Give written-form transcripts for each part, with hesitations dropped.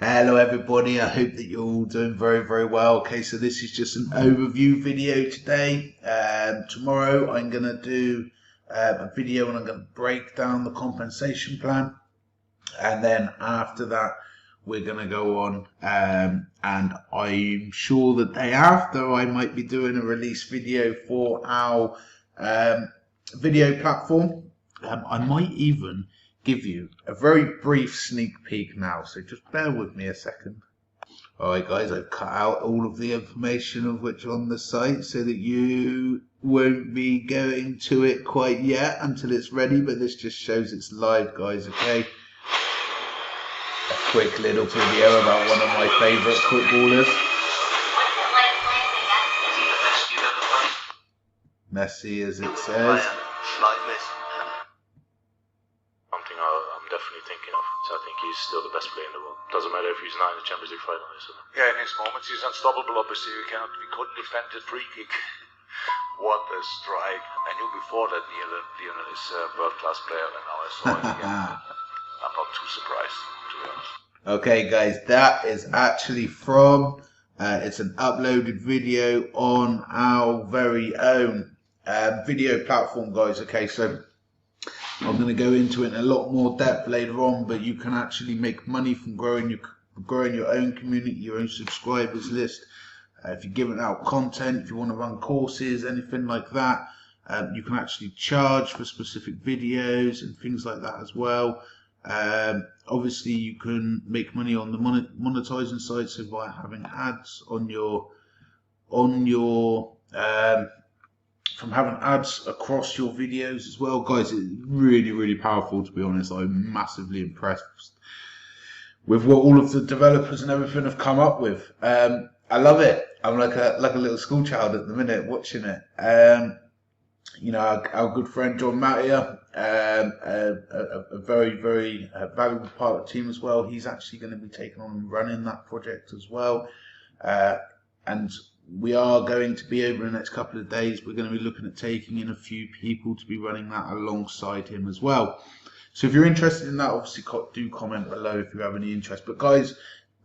Hello everybody, I hope that you're all doing very well. Okay, so this is just an overview video today. Tomorrow I'm going to do a video and I'm going to break down the compensation plan, and then after that we're going to go on and I'm sure the day after I might be doing a release video for our video platform. I might even give you a very brief sneak peek now, so just bear with me a second. Alright guys, I've cut out all of the information of which on the site so that you won't be going to it quite yet until it's ready, but this just shows it's live, guys. Okay, a quick little video about one of my favourite footballers, Messi, as it says. I think he's still the best player in the world. Doesn't matter if he's not in the Champions League final. Yeah, in his moments he's unstoppable. Obviously, we couldn't defend the free kick. What a strike! I knew before that Lionel is a world-class player, and now I saw it again. I'm not too surprised, to be honest. Okay, guys, that is actually from. It's an uploaded video on our very own video platform, guys. Okay, so I'm going to go into it in a lot more depth later on, but you can actually make money from growing your own community, your own subscribers list. If you're giving out content, if you want to run courses, anything like that, you can actually charge for specific videos and things like that as well. Obviously, you can make money on the monetizing side, so by having ads on your from having ads across your videos as well. Guys, it's really powerful, to be honest. I'm massively impressed with what all of the developers and everything have come up with. I love it. I'm like a little school child at the minute watching it. You know, our good friend John Mattia, a very valuable part of the team as well. He's actually going to be taking on and running that project as well. And we are going to be, over the next couple of days, we're going to be looking at taking in a few people to be running that alongside him as well. So if you're interested in that, obviously do comment below if you have any interest. But guys,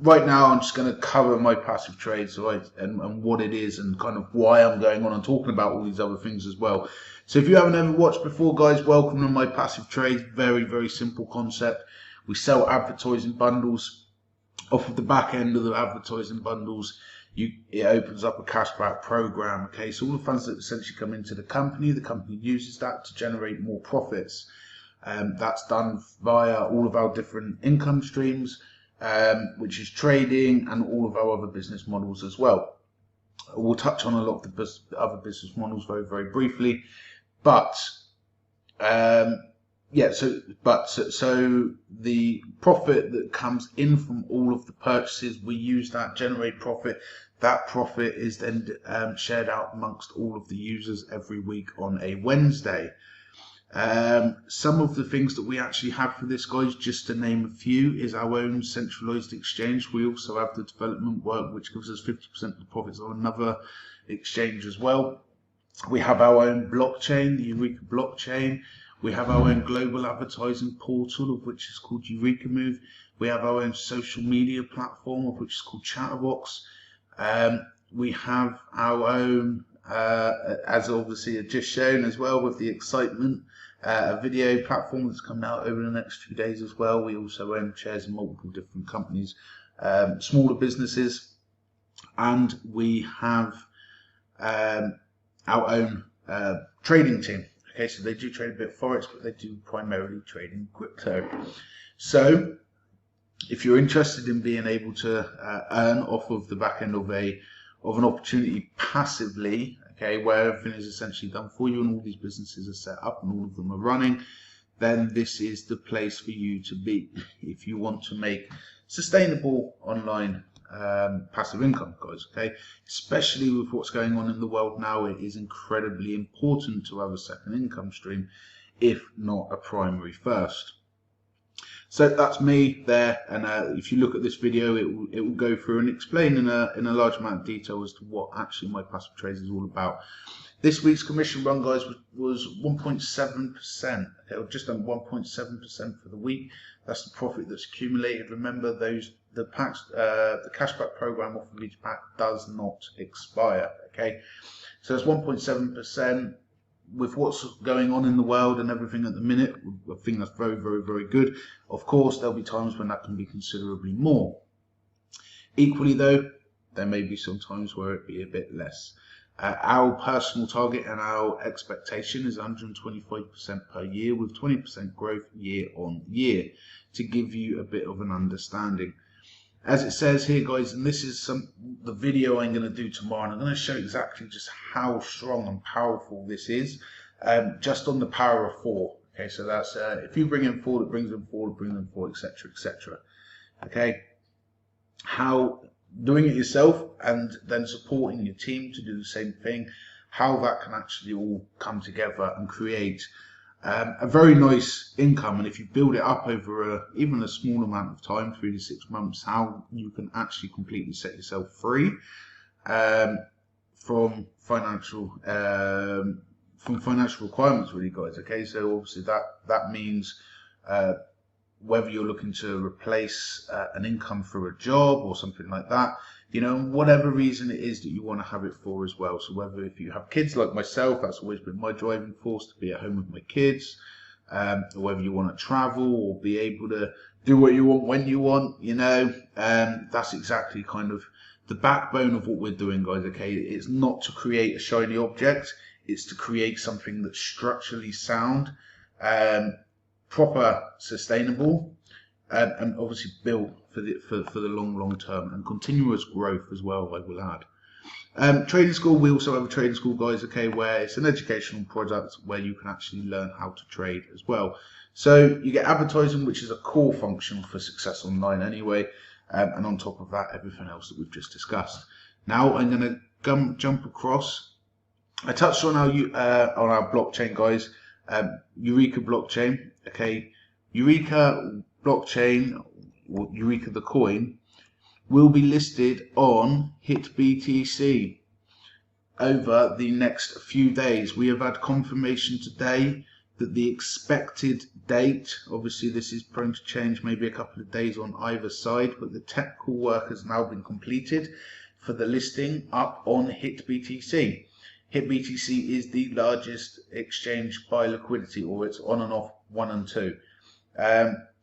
right now I'm just going to cover my passive trades, right, and what it is and kind of why I'm going on and talking about all these other things as well. So if you haven't ever watched before, guys, welcome to my passive trades. Very simple concept. We sell advertising bundles. Off of the back end of the advertising bundles, it opens up a cashback program. Okay, so all the funds that essentially come into the company uses that to generate more profits. That's done via all of our different income streams, which is trading and all of our other business models as well. We'll touch on a lot of the other business models very briefly, but so the profit that comes in from all of the purchases, we use that, generate profit. That profit is then shared out amongst all of the users every week on a Wednesday. Some of the things that we actually have for this, guys, just to name a few, is our own centralized exchange. We also have the development work, which gives us 50% of the profits on another exchange as well. We have our own blockchain, the Eureka blockchain. We have our own global advertising portal, of which is called Eureka Move. We have our own social media platform, of which is called Chatterbox. We have our own, as obviously I just shown as well with the excitement, a video platform that's coming out over the next few days as well. We also own shares in multiple different companies, smaller businesses, and we have our own trading team. Okay, so they do trade a bit of Forex, but they do primarily trade in crypto. So if you're interested in being able to earn off of the back end of an opportunity passively, okay, where everything is essentially done for you and all these businesses are set up and all of them are running, then this is the place for you to be if you want to make sustainable online passive income, guys. Okay, especially with what's going on in the world now, it is incredibly important to have a second income stream, if not a primary first. So that's me there, and if you look at this video, it will go through and explain in a large amount of detail as to what actually my passive trades is all about. This week's commission run, guys, was 1.7%, okay, or just under 1.7% for the week. That's the profit that's accumulated. Remember, those the cashback program off of each pack does not expire. Okay, so it's 1.7%. With what's going on in the world and everything at the minute, I think that's very, very, very good. Of course, there'll be times when that can be considerably more. Equally though, there may be some times where it be a bit less. Our personal target and our expectation is 125% per year with 20% growth year on year, to give you a bit of an understanding. As it says here, guys, and this is the video I'm going to do tomorrow, and I'm going to show exactly just how strong and powerful this is, just on the power of 4. Okay, so that's if you bring in 4, it brings in 4, it brings in 4, etc., etc. Okay, how doing it yourself and then supporting your team to do the same thing, how that can actually all come together and create a very nice income. And if you build it up over even a small amount of time, 3 to 6 months, how you can actually completely set yourself free from financial requirements, really, guys. Okay, so obviously that means whether you're looking to replace an income through a job or something like that, you know, whatever reason it is that you want to have it for as well. So whether if you have kids like myself, that's always been my driving force, to be at home with my kids, or whether you want to travel or be able to do what you want when you want, you know, that's exactly kind of the backbone of what we're doing, guys. Okay, it's not to create a shiny object, it's to create something that's structurally sound, proper, sustainable, and obviously built for the long term, and continuous growth as well, I will add. Trading school, we also have a trading school, guys, okay, where it's an educational product where you can actually learn how to trade as well. So you get advertising, which is a core function for success online anyway, and on top of that, everything else that we've just discussed. Now I'm going to jump across. I touched on our blockchain, guys. Eureka blockchain. Okay, Eureka blockchain, or Eureka the coin, will be listed on HitBTC over the next few days. We have had confirmation today that the expected date, obviously this is prone to change, maybe a couple of days on either side, but the technical work has now been completed for the listing up on HitBTC. HitBTC is the largest exchange by liquidity, or it's on and off 1 and 2.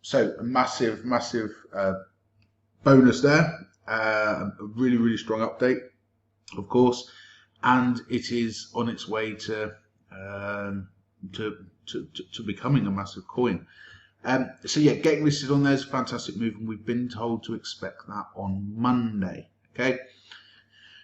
So a massive bonus there. A really strong update, of course, and it is on its way to becoming a massive coin. So yeah, getting listed on there is a fantastic move, and we've been told to expect that on Monday. Okay,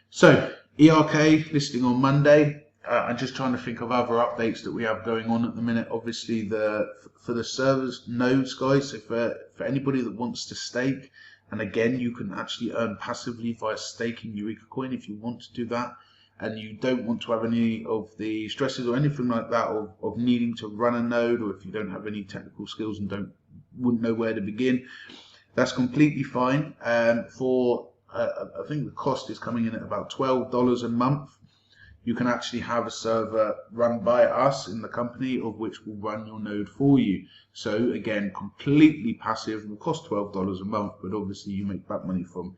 so ERK listing on Monday. I'm just trying to think of other updates that we have going on at the minute. Obviously, for the servers nodes, guys, so for anybody that wants to stake, and again, you can actually earn passively via staking Eureka coin if you want to do that, and you don't want to have any of the stresses or anything like that of needing to run a node, or if you don't have any technical skills and wouldn't know where to begin, that's completely fine. I think the cost is coming in at about $12 a month. You can actually have a server run by us in the company, of which will run your node for you. So again, completely passive, will cost $12 a month, but obviously you make back money from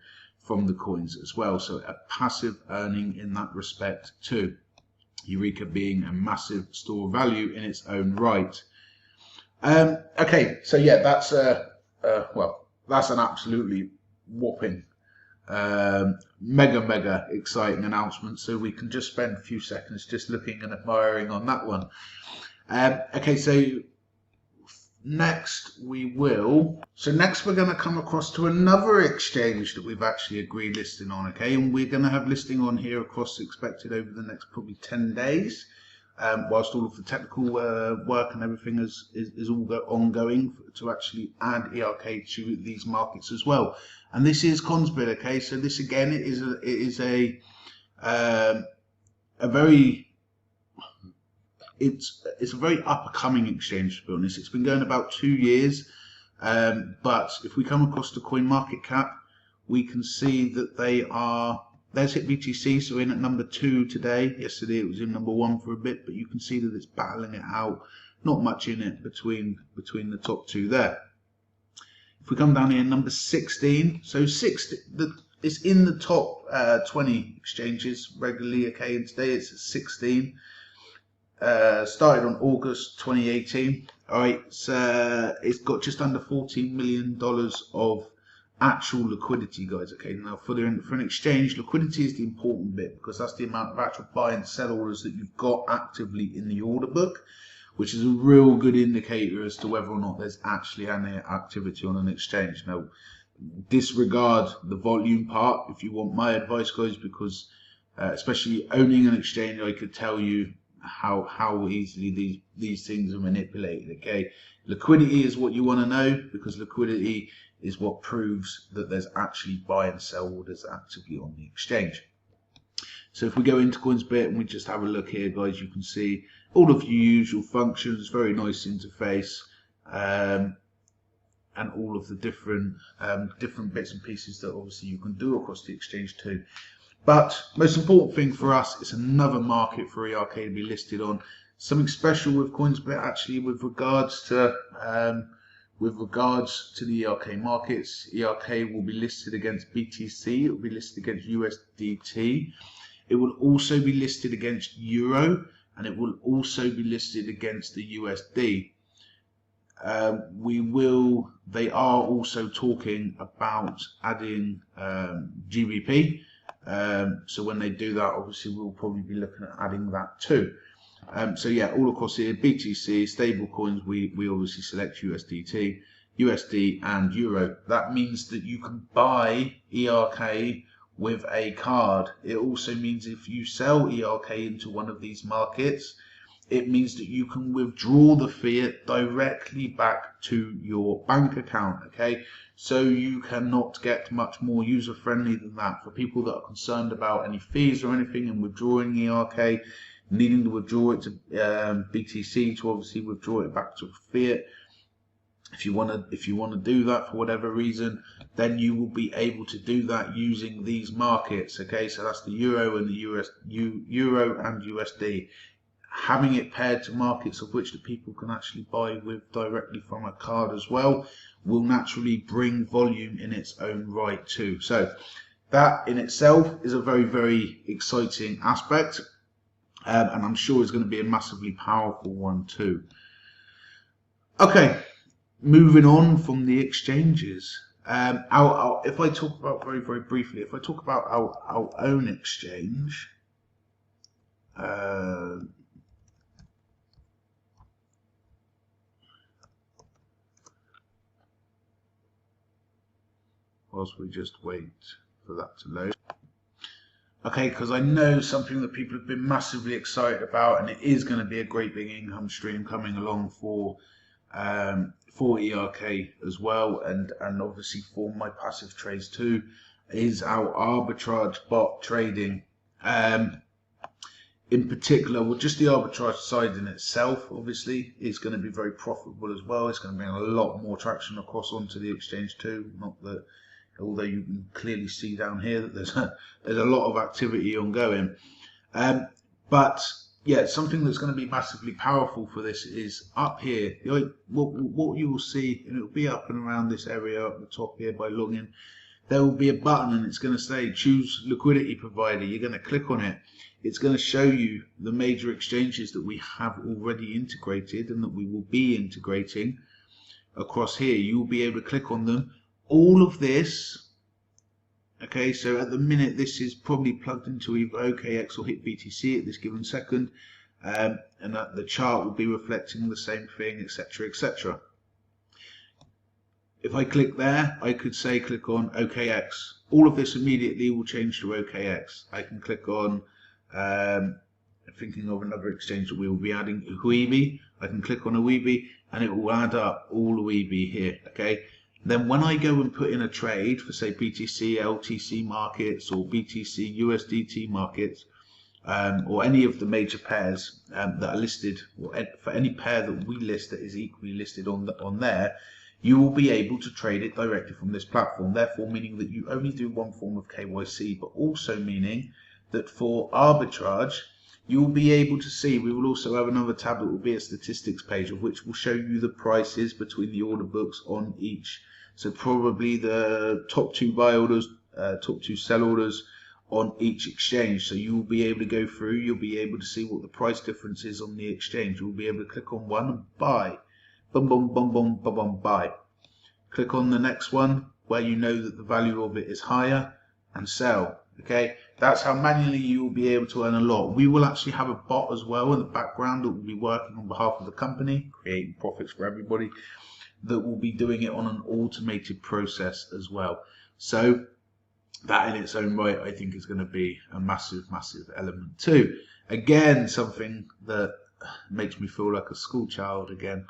the coins as well. So a passive earning in that respect too. Eureka being a massive store of value in its own right. Okay, so yeah, that's that's an absolutely whopping mega exciting announcement, so we can just spend a few seconds just looking and admiring on that one. Okay, so next we're going to come across to another exchange that we've actually agreed listing on. Okay, and we're going to have listing on here across expected over the next probably 10 days, whilst all of the technical work and everything is all ongoing to actually add ERK to these markets as well. And this is Consbid. Okay, so this again is a very up and coming exchange, to be honest. It's been going about 2 years, but if we come across the coin market cap, we can see that there's HitBTC, so in at number 2 today. Yesterday it was in number 1 for a bit, but you can see that it's battling it out. Not much in it between the top 2 there. If If we come down here, number 16, so it's in the top 20 exchanges regularly, okay, and today it's at 16. Started on August 2018. All right, it's got just under $14 million of actual liquidity, guys. Okay, now for an exchange, liquidity is the important bit because that's the amount of actual buy and sell orders that you've got actively in the order book, which is a real good indicator as to whether or not there's actually any activity on an exchange. Now, disregard the volume part if you want my advice, guys, because especially owning an exchange, I could tell you how easily these things are manipulated. Okay, liquidity is what you want to know because liquidity is what proves that there's actually buy and sell orders actively on the exchange. So if we go into Coinsbit and we just have a look here, guys, you can see all of your usual functions, very nice interface, and all of the different bits and pieces that obviously you can do across the exchange too. But most important thing for us is another market for ERK to be listed on. Something special with Coinsbit actually with regards to the ERK markets. ERK will be listed against BTC. It will be listed against USDT. It will also be listed against Euro, and it will also be listed against the USD. They are also talking about adding GBP. So when they do that, obviously we'll probably be looking at adding that too. So yeah, all across here, BTC, stable coins, we obviously select USDT, USD and Euro. That means that you can buy ERK with a card. It also means if you sell ERK into one of these markets, it means that you can withdraw the fiat directly back to your bank account, okay? So you cannot get much more user-friendly than that. For people that are concerned about any fees or anything and withdrawing ERK, needing to withdraw it to BTC to obviously withdraw it back to fiat, if you want to do that for whatever reason, then you will be able to do that using these markets, okay? So that's the Euro and the Euro and USD. Having it paired to markets of which the people can actually buy with directly from a card as well will naturally bring volume in its own right too. So that in itself is a very, very exciting aspect, and I'm sure it's going to be a massively powerful one too. Okay, moving on from the exchanges. If I talk about very, very briefly, if I talk about our own exchange, whilst we just wait for that to load. Okay, because I know something that people have been massively excited about, and it is going to be a great big income stream coming along for ERK as well, and obviously for my passive trades too, is our arbitrage bot trading. In particular, well, just the arbitrage side in itself, obviously, is going to be very profitable as well. It's going to bring a lot more traction across onto the exchange too. Not that, although you can clearly see down here that there's a lot of activity ongoing. But yeah, something that's going to be massively powerful for this is up here. What you will see, and it will be up and around this area up the top here by logging, there will be a button and it's going to say choose liquidity provider. You're going to click on it. It's going to show you the major exchanges that we have already integrated and that we will be integrating across here. You will be able to click on them. All of this, okay, so at the minute this is probably plugged into either OKX or hit BTC at this given second, and that the chart will be reflecting the same thing, etc., etc. If I click there, I could say click on OKX. All of this immediately will change to OKX. I can click on, thinking of another exchange that we will be adding, Huobi. I can click on Huobi and it will add up all Huobi here, okay? Then when I go and put in a trade for say BTC, LTC markets or BTC, USDT markets, or any of the major pairs that are listed, or for any pair that we list that is equally listed on there, you will be able to trade it directly from this platform. Therefore, meaning that you only do one form of KYC, but also meaning that for arbitrage, you will be able to see, we will also have another tab that will be a statistics page of which will show you the prices between the order books on each So probably the top 2 buy orders, top 2 sell orders on each exchange. So you'll be able to go through, you'll be able to see what the price difference is on the exchange. You'll be able to click on one and buy. Boom, boom, boom, boom, boom, boom, buy. Click on the next one where you know that the value of it is higher and sell. Okay, that's how manually you will be able to earn a lot. We will actually have a bot as well in the background that will be working on behalf of the company, creating profits for everybody, that will be doing it on an automated process as well. So that in its own right, I think, is going to be a massive, massive element too. Again, something that makes me feel like a school child again.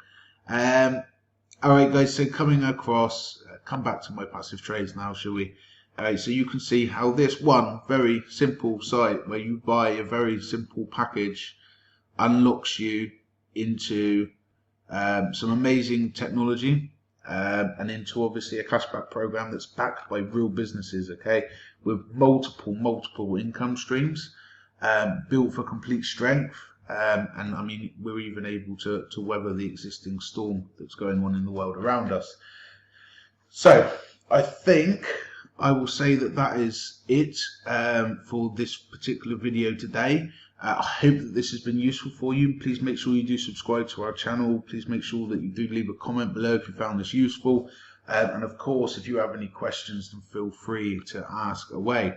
All right, guys, so coming across, come back to my passive trades now, shall we? All right, so you can see how this one very simple site where you buy a very simple package unlocks you into some amazing technology and into obviously a cashback program that's backed by real businesses, okay, with multiple income streams, built for complete strength. And I mean, we're even able to weather the existing storm that's going on in the world around us. So I think I will say that that is it for this particular video today. I hope that this has been useful for you. Please make sure you do subscribe to our channel. Please make sure that you do leave a comment below if you found this useful. And of course, if you have any questions, then feel free to ask away.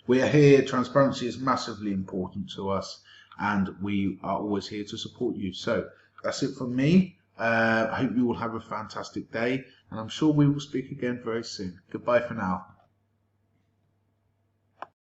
We are here. Transparency is massively important to us, and we are always here to support you. So that's it from me. I hope you will have a fantastic day, and I'm sure we will speak again very soon. Goodbye for now.